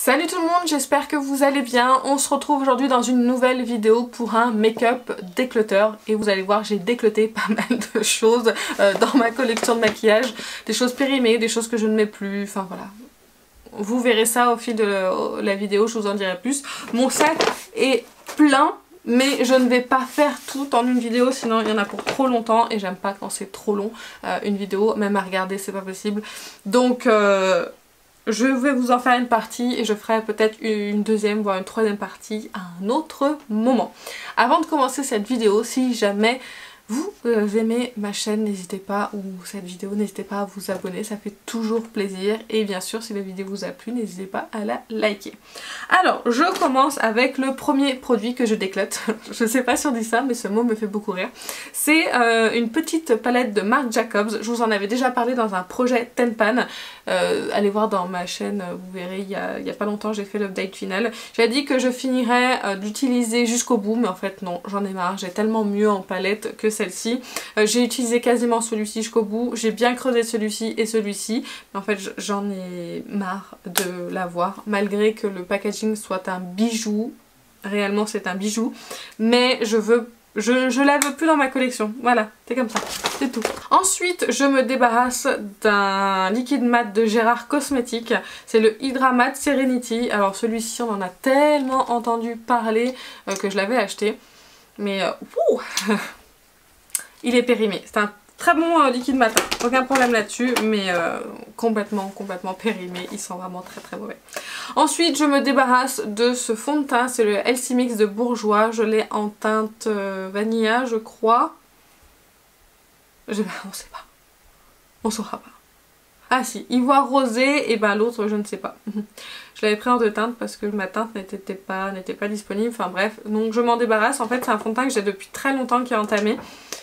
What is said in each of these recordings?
Salut tout le monde, j'espère que vous allez bien. On se retrouve aujourd'hui dans une nouvelle vidéo pour un make-up déclutter. Et vous allez voir, j'ai décluté pas mal de choses dans ma collection de maquillage. Des choses périmées, des choses que je ne mets plus, enfin voilà. Vous verrez ça au fil de la vidéo, je vous en dirai plus. Mon sac est plein, mais je ne vais pas faire tout en une vidéo, sinon il y en a pour trop longtemps. Et j'aime pas quand c'est trop long, une vidéo, même à regarder c'est pas possible. Donc... je vais vous en faire une partie et je ferai peut-être une deuxième voire une troisième partie à un autre moment. Avant de commencer cette vidéo, si jamais vous aimez ma chaîne, n'hésitez pas, ou cette vidéo, n'hésitez pas à vous abonner, ça fait toujours plaisir. Et bien sûr, si la vidéo vous a plu, n'hésitez pas à la liker. Alors, je commence avec le premier produit que je déclute. Je sais pas si on dit ça, mais ce mot me fait beaucoup rire. C'est une petite palette de Marc Jacobs. Je vous en avais déjà parlé dans un projet Tenpan. Allez voir dans ma chaîne, vous verrez, il y a pas longtemps, j'ai fait l'update final. J'ai dit que je finirais d'utiliser jusqu'au bout, mais en fait non, j'en ai marre. J'ai tellement mieux en palette que celle-ci. J'ai utilisé quasiment celui-ci jusqu'au bout. J'ai bien creusé celui-ci et celui-ci. Mais en fait, j'en ai marre de l'avoir, malgré que le packaging soit un bijou. Réellement, c'est un bijou. Mais je la veux plus dans ma collection. Voilà, c'est comme ça. C'est tout. Ensuite, je me débarrasse d'un liquide mat de Gérard Cosmetics. C'est le Hydra Matte Serenity. Alors celui-ci, on en a tellement entendu parler que je l'avais acheté. Mais il est périmé. C'est un très bon liquide mat. Aucun problème là-dessus. Mais complètement périmé. Il sent vraiment très mauvais. Ensuite, je me débarrasse de ce fond de teint. C'est le Elsie Mix de Bourjois. Je l'ai en teinte vanilla, je crois. On sait pas. On saura pas. Ah si, ivoire rosé, et ben l'autre je ne sais pas. Je l'avais pris en deux teintes parce que ma teinte n'était pas disponible, enfin bref. Donc je m'en débarrasse. En fait c'est un fond de teint que j'ai depuis très longtemps qui est entamé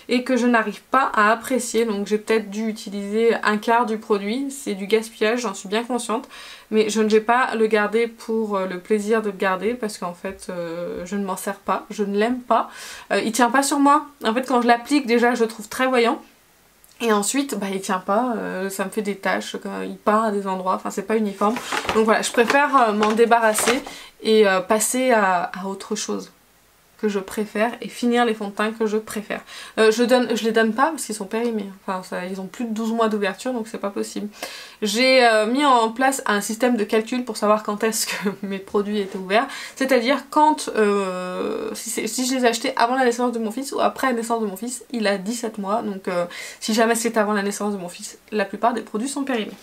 et que je n'arrive pas à apprécier. Donc j'ai peut-être dû utiliser un quart du produit. C'est du gaspillage, j'en suis bien consciente. Mais je ne vais pas le garder pour le plaisir de le garder parce qu'en fait je ne m'en sers pas, je ne l'aime pas. Il tient pas sur moi. En fait quand je l'applique déjà je le trouve très voyant. Et ensuite, bah il tient pas, ça me fait des taches, il part à des endroits, enfin c'est pas uniforme. Donc voilà, je préfère m'en débarrasser et passer à autre chose que je préfère et finir les fonds de teint que je préfère. Je les donne pas parce qu'ils sont périmés, enfin ils ont plus de 12 mois d'ouverture donc c'est pas possible. J'ai mis en place un système de calcul pour savoir quand est-ce que mes produits étaient ouverts, c'est-à-dire quand, si je les ai achetés avant la naissance de mon fils ou après la naissance de mon fils, il a 17 mois donc si jamais c'est avant la naissance de mon fils, la plupart des produits sont périmés.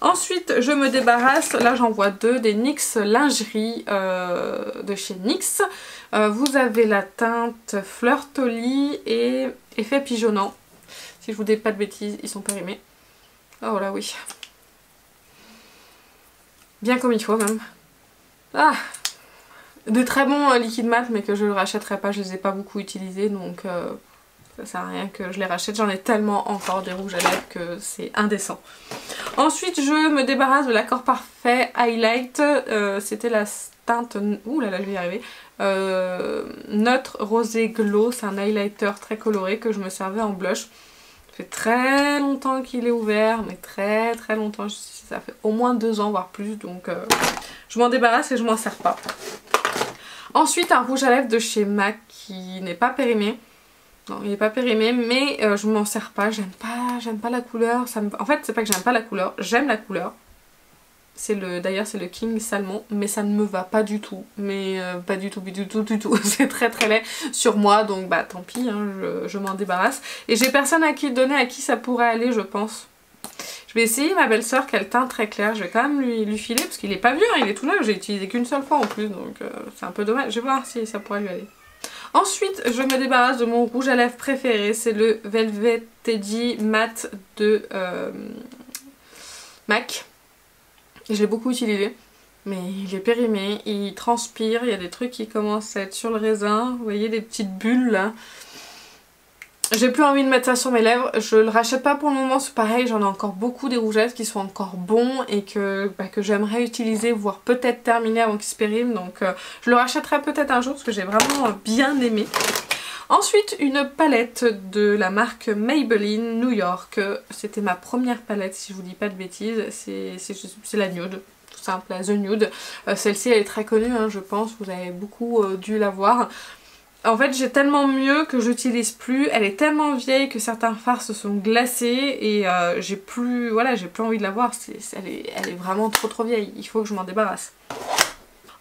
Ensuite je me débarrasse, là j'en vois deux, des NYX lingerie de chez NYX. Vous avez la teinte Flirtoli et effet pigeonnant. Si je vous dis pas de bêtises, ils sont périmés. Oh là oui. Bien comme il faut même. Ah, de très bons liquides mat mais que je ne rachèterai pas, je les ai pas beaucoup utilisés donc ça sert à rien que je les rachète. J'en ai tellement encore des rouges à lèvres que c'est indécent. Ensuite je me débarrasse de l'Accord Parfait Highlight. C'était la teinte, ouh là là je vais y arriver, neutre rosé glow. C'est un highlighter très coloré que je me servais en blush. Ça fait très longtemps qu'il est ouvert, mais très longtemps, ça fait au moins 2 ans voire plus, donc je m'en débarrasse et je m'en sers pas. Ensuite un rouge à lèvres de chez MAC qui n'est pas périmé. Non, il n'est pas périmé, mais je m'en sers pas, j'aime pas la couleur. En fait, c'est pas que j'aime pas la couleur, j'aime la couleur. D'ailleurs, c'est le King Salmon, mais ça ne me va pas du tout. Mais pas du tout. C'est très laid sur moi, donc bah tant pis, hein, je m'en débarrasse. Et j'ai personne à qui le donner, à qui ça pourrait aller, je pense. Je vais essayer ma belle-sœur qui a le teint très clair, je vais quand même lui filer, parce qu'il est pas vieux, hein, il est tout neuf, j'ai utilisé qu'une seule fois en plus, donc c'est un peu dommage. Je vais voir si ça pourrait lui aller. Ensuite, je me débarrasse de mon rouge à lèvres préféré, c'est le Velvet Teddy Matte de MAC. Je l'ai beaucoup utilisé, mais il est périmé, il transpire, il y a des trucs qui commencent à être sur le raisin, vous voyez des petites bulles là. J'ai plus envie de mettre ça sur mes lèvres, je le rachète pas pour le moment, c'est pareil, j'en ai encore beaucoup des rougettes qui sont encore bons et que j'aimerais utiliser, voire peut-être terminer avant qu'ils se périment, donc je le rachèterai peut-être un jour parce que j'ai vraiment bien aimé. Ensuite une palette de la marque Maybelline New York, c'était ma première palette si je vous dis pas de bêtises, c'est la nude. simple, la The Nude. Celle-ci elle est très connue, hein, je pense, vous avez beaucoup dû la voir. En fait j'ai tellement mieux que j'utilise plus, elle est tellement vieille que certains fards se sont glacés et j'ai plus envie de la voir, elle est vraiment trop vieille, il faut que je m'en débarrasse.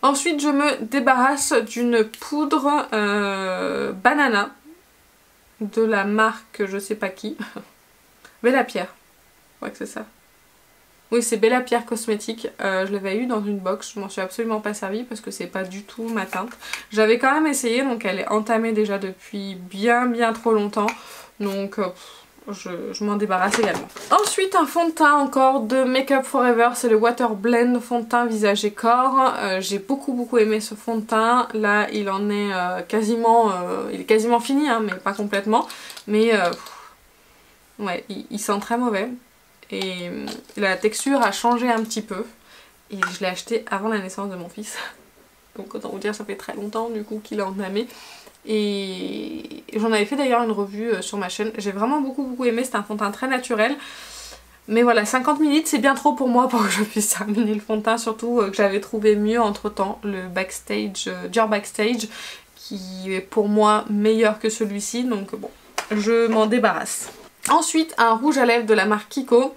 Ensuite je me débarrasse d'une poudre banana de la marque je sais pas qui, Bella Pierre, je crois que c'est ça. Oui, c'est Bella Pierre Cosmétique, je l'avais eu dans une box, je m'en suis absolument pas servie parce que c'est pas du tout ma teinte. J'avais quand même essayé, donc elle est entamée déjà depuis bien trop longtemps, donc je m'en débarrasse également. Ensuite un fond de teint encore de Make Up For Ever, c'est le Water Blend fond de teint visage et corps. J'ai beaucoup aimé ce fond de teint, là il en est il est quasiment fini, hein, mais pas complètement, mais ouais, il sent très mauvais. Et la texture a changé un petit peu et je l'ai acheté avant la naissance de mon fils, donc autant vous dire ça fait très longtemps du coup qu'il est entamé, et j'en avais fait d'ailleurs une revue sur ma chaîne. J'ai vraiment beaucoup aimé, c'est un fond de teint très naturel, mais voilà, 50 ml c'est bien trop pour moi pour que je puisse terminer le fond de teint, surtout que j'avais trouvé mieux entre temps, le Backstage, Dior Backstage, qui est pour moi meilleur que celui-ci, donc bon, je m'en débarrasse. Ensuite un rouge à lèvres de la marque Kiko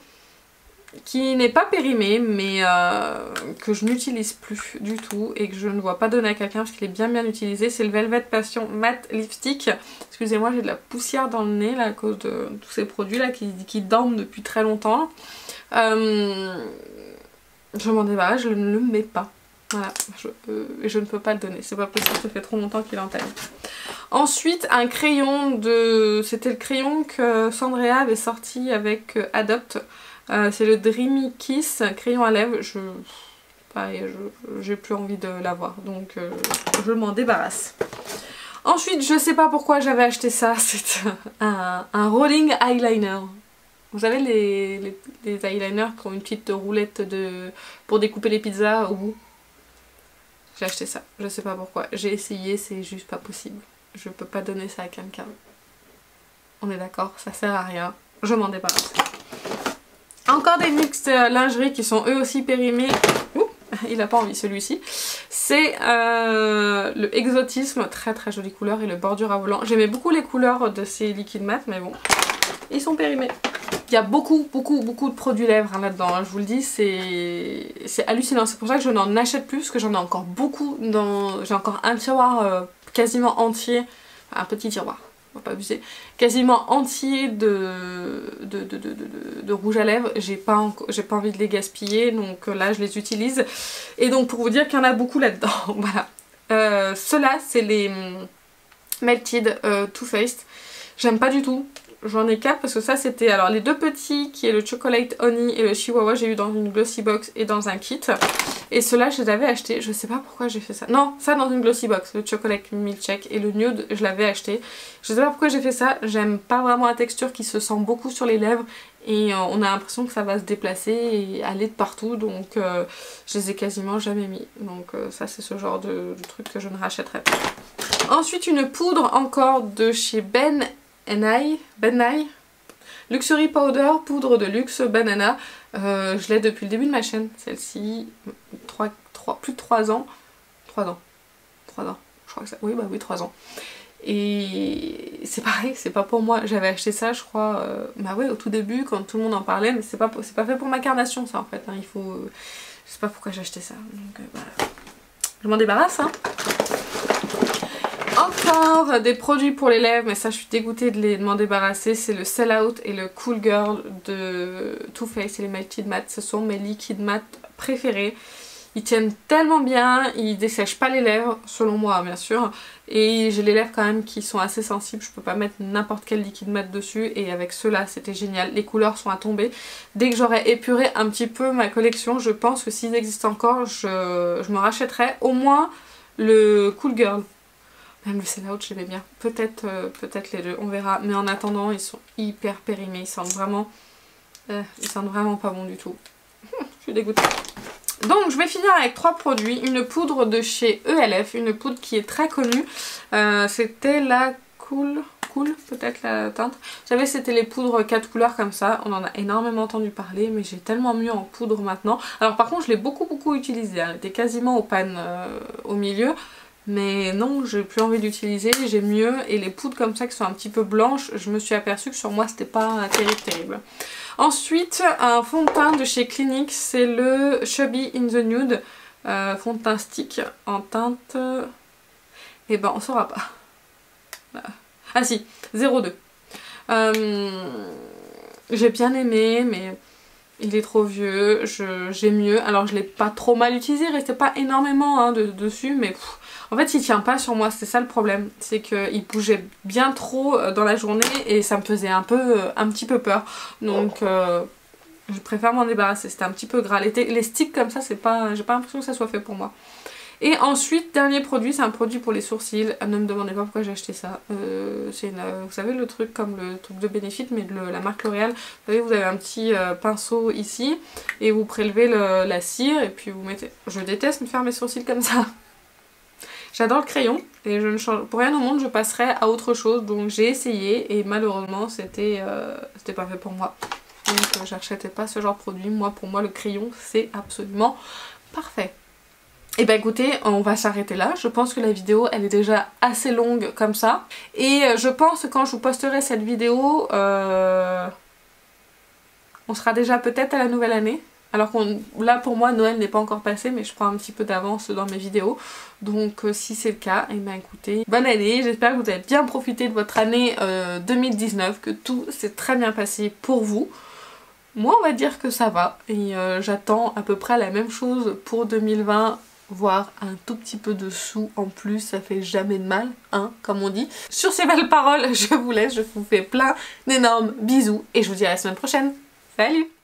qui n'est pas périmé mais que je n'utilise plus du tout et que je ne vois pas donner à quelqu'un parce qu'il est bien utilisé. C'est le Velvet Passion Matte Lipstick. Excusez-moi, j'ai de la poussière dans le nez là à cause de tous ces produits là qui dorment depuis très longtemps. Je m'en débarrasse, je ne le mets pas. Voilà, je ne peux pas le donner, c'est pas possible, ça fait trop longtemps qu'il est entamé. Ensuite un crayon de... c'était le crayon que Sandrea avait sorti avec Adopt. C'est le Dreamy Kiss crayon à lèvres. Pareil, j'ai plus envie de l'avoir, donc je m'en débarrasse. Ensuite je sais pas pourquoi j'avais acheté ça, c'est un rolling eyeliner. Vous savez les eyeliners qui ont une petite roulette pour découper les pizzas au bout. J'ai acheté ça, je sais pas pourquoi. J'ai essayé, c'est juste pas possible. Je peux pas donner ça à quelqu'un. On est d'accord, ça sert à rien. Je m'en débarrasse. Encore des mix lingerie qui sont eux aussi périmés. Ouh, il a pas envie celui-ci. C'est le Exotisme, très jolie couleur, et le Bordure à volant. J'aimais beaucoup les couleurs de ces liquides mat, mais bon, ils sont périmés. Il y a beaucoup de produits lèvres hein, là-dedans, hein, je vous le dis, c'est hallucinant. C'est pour ça que je n'en achète plus, parce que j'en ai encore beaucoup dans... J'ai encore un tiroir quasiment entier, un petit tiroir, on va pas abuser, quasiment entier de rouge à lèvres. J'ai pas envie de les gaspiller, donc là je les utilise. Et donc pour vous dire qu'il y en a beaucoup là-dedans, voilà. Ceux-là, c'est les Melted Too Faced. J'aime pas du tout. J'en ai 4 parce que ça c'était alors les deux petits qui est le Chocolate Honey et le Chihuahua, j'ai eu dans une glossy box et dans un kit. Et ceux-là je les avais achetés, je sais pas pourquoi j'ai fait ça. Non, ça dans une glossy box, le Chocolate Milkshake, et le Nude je l'avais acheté. Je sais pas pourquoi j'ai fait ça, j'aime pas vraiment la texture qui se sent beaucoup sur les lèvres et on a l'impression que ça va se déplacer et aller de partout, donc je les ai quasiment jamais mis. Donc ça c'est ce genre de truc que je ne rachèterai pas. Ensuite une poudre encore de chez Ben Nye, Luxury Powder, poudre de luxe banana. Je l'ai depuis le début de ma chaîne, celle-ci, plus de 3 ans. 3 ans, je crois que ça, oui bah oui 3 ans. Et c'est pareil, c'est pas pour moi, j'avais acheté ça je crois, bah ouais au tout début quand tout le monde en parlait, mais c'est pas fait pour ma carnation ça en fait, hein, il faut... Je sais pas pourquoi j'ai acheté ça, donc voilà. Je m'en débarrasse hein. Encore des produits pour les lèvres, mais ça je suis dégoûtée de m'en débarrasser. C'est le Sell Out et le Cool Girl de Too Faced et les Melted Matte. Ce sont mes liquides mat préférés. Ils tiennent tellement bien, ils dessèchent pas les lèvres, selon moi bien sûr. Et j'ai les lèvres quand même qui sont assez sensibles, je peux pas mettre n'importe quel liquide mat dessus. Et avec ceux-là c'était génial, les couleurs sont à tomber. Dès que j'aurai épuré un petit peu ma collection, je pense que s'ils existent encore, je me rachèterai au moins le Cool Girl. Même le Sell Out j'aimais bien, peut-être les deux, on verra, mais en attendant ils sont hyper périmés, ils sentent vraiment pas bon du tout. Je suis dégoûtée. Donc je vais finir avec 3 produits, une poudre de chez ELF, une poudre qui est très connue, c'était la Cool Cool, peut-être la teinte. Vous savez, c'était les poudres 4 couleurs comme ça. On en a énormément entendu parler, mais j'ai tellement mieux en poudre maintenant. Alors par contre, je l'ai beaucoup utilisé. Elle était quasiment aux pannes au milieu. Mais non, j'ai plus envie d'utiliser, j'ai mieux. Et les poudres comme ça qui sont un petit peu blanches, je me suis aperçue que sur moi, c'était pas terrible. Ensuite, un fond de teint de chez Clinique, c'est le Chubby in the Nude. Fond de teint stick en teinte... Et ben on saura pas. Ah si, 02. J'ai bien aimé, mais il est trop vieux, j'ai mieux. Alors je l'ai pas trop mal utilisé, il restait pas énormément hein, dessus, mais en fait il tient pas sur moi, c'est ça le problème. C'est qu'il bougeait bien trop dans la journée et ça me faisait un petit peu peur. Donc je préfère m'en débarrasser, c'était un petit peu gras. Les sticks comme ça, j'ai pas l'impression que ça soit fait pour moi. Et ensuite, dernier produit, c'est un produit pour les sourcils. Ne me demandez pas pourquoi j'ai acheté ça. C'est vous savez le truc comme le truc de Benefit, mais de la marque L'Oréal. Vous savez, vous avez un petit pinceau ici et vous prélevez la cire et puis vous mettez... Je déteste me faire mes sourcils comme ça. J'adore le crayon et je ne change... pour rien au monde je passerai à autre chose. Donc j'ai essayé et malheureusement c'était pas fait pour moi. Donc j'achetais pas ce genre de produit. Pour moi le crayon c'est absolument parfait. Et bah écoutez, on va s'arrêter là. Je pense que la vidéo elle est déjà assez longue comme ça. Et je pense que quand je vous posterai cette vidéo, on sera déjà peut-être à la nouvelle année. Alors là pour moi Noël n'est pas encore passé, mais je prends un petit peu d'avance dans mes vidéos. Donc si c'est le cas, et ben écoutez, bonne année. J'espère que vous avez bien profité de votre année 2019, que tout s'est très bien passé pour vous. Moi on va dire que ça va. Et j'attends à peu près la même chose pour 2020. Voire un tout petit peu de sous en plus, ça fait jamais de mal, hein, comme on dit. Sur ces belles paroles, je vous laisse, je vous fais plein d'énormes bisous et je vous dis à la semaine prochaine. Salut!